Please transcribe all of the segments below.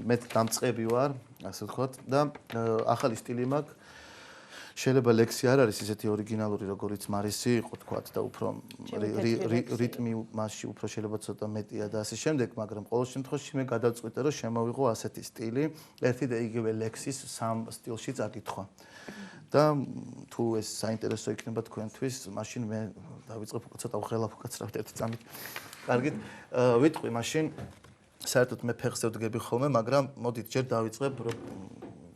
მე დამწყები ვარ, ასე ვთქვათ და ახალი სტილი მაქვს. შეიძლება ლექსი არ არის ისეთი ორიგინალური, როგორიც მარისი იყო, თქვათ და უფრო რიტმი მასში უფრო შეიძლება ცოტა მეტია და ასე შემდეგ, მაგრამ ყოველ შემთხვევაში მე გადავწყვიტე, რომ შემოვიღო ასეთი სტილი, ერთი და იგივე ლექსის სამ სტილში წაკითხვა. და თუ ეს საინტერესო იქნება თქვენთვის, მაშინ მე დავიწყებ ცოტა უხელავ უკაცრავთ ერთი წამით. კარგით, ვიტყვი მაშინ საერთოდ მე ფეხზე ვდგები ხოლმე, მაგრამ მოდით ჯერ დავიწყებ, რომ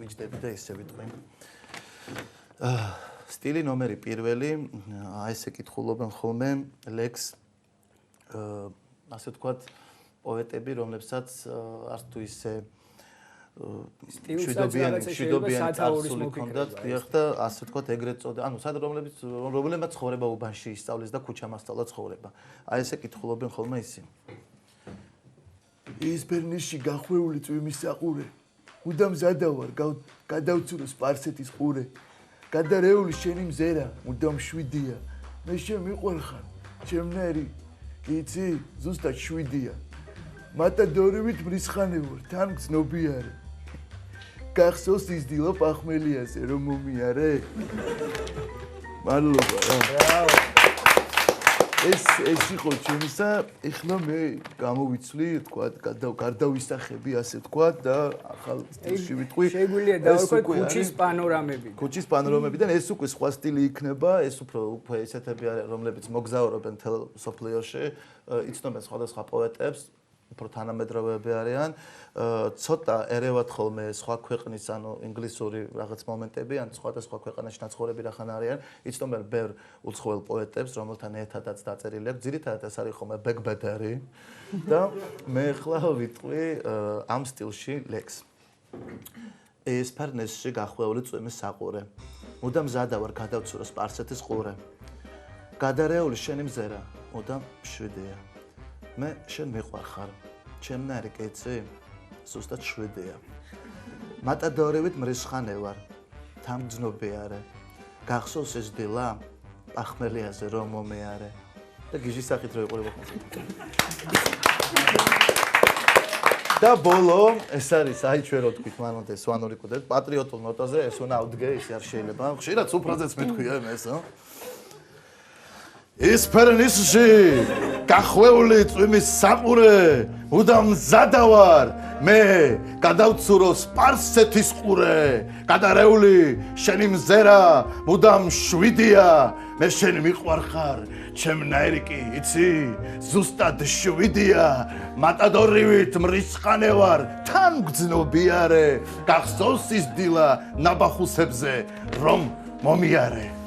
ვიჯდები და ისე ვიტყვი. სტილი ნომერი პირველი, ესე კითხულობენ ხოლმე ლექს, ასე ვთქვათ, პოეტები, რომლებსაც არც თუ ისე მშვიდობიანი წარსული ჰქონდათ, და ასე ვთქვათ, ეგრეთ წოდა, ანუ რომლებმაც ცხოვრება უბანში ისწავლეს და ქუჩამ ასწავლა ცხოვრება. აი ესე კითხულობენ ხოლმე ისინი. ის ბერნიში გახვეული წვიმის საყურე, უდამზადა ვარ, გადავცურო სპარსეთის ყურე. გადარეული შენი მზერა, მუდამ შვიდია. მე შენ მიყვარხარ, ჩემნაირი, იცი, ზუსტად შვიდია. მატადორივით მრისხანე ვარ, თან გზნობიარე. გახსოვს ის დილა პახმელიაზე, რომ მომიარე? მადლობა რა. ბრავო. ეს იყო ჩემისა, ეხლა მე გამოვიცვლი, თქვა, გარდავისახები, ასე თქვა და ახალ სტილში ვიტყვი. შეგვიძლია დავიქვათ ქუჩის პანორამები. ქუჩის პანორამებიდან ეს უკვე სხვა სტილი იქნება, ეს უფრო ესეთები არის, რომლებიც მოგზაურობენ თელ სოფლიოში, იცნობენ სხვადასხვა პოეტებს, უფრო თანამედროვეები არიან, ცოტა ერევათ ხოლმე სხვა ქვეყნის, ანუ ინგლისური რაღაც მომენტები, ან სხვადასხვა ქვეყანაში ნაცხოვრები რახან არიან, იცნობენ ბევრ უცხოელ პოეტებს, რომელთან ერთადაც დაწერილი აქვს, ძირითადად ეს არის ხოლმე ბეკბედერი და მე ახლა ვიტყვი ამ სტილში ლექს. ეს ფარნესში გახვეული წვიმის საყურე. მუდამ მზადა ვარ გადავცურო სპარსეთის ყურე. გადარეული შენი მზერა, მუდამ შვიდია. მე შენ მიყვარხარ, ჩემნაირი კეცი, ზუსტად შვიდია. მატადორივით მრისხანე ვარ, თან გზნობიარე. გახსოვს ეს დილა, პახმელიაზე რომ მომიარე. და გიჟის სახით რო იყურება ხოლმე. და ბოლო, ეს არის, აი ჩვენ რო თქვით, მანამდე სვანური კუდეთ, პატრიოტულ ნოტაზე ეს უნდა ავდგე, ისე არ შეიძლება. ხშირად სუფრაზეც მეთქვია ეს, ეს ფერნისში გახვეული წვიმის საყურე, უდამ მზადა ვარ, მე გადავცურო სპარსეთის ყურე, გადარეული შენი მზერა, მუდამ შვიდია, მე შენ მიყვარხარ, ჩემნაირი კი, იცი, ზუსტად შვიდია, მატადორივით მრისხანე ვარ, თან გძნობიარე, გახსოვს ის დილა ნაბახუსებზე, რომ მომიარე.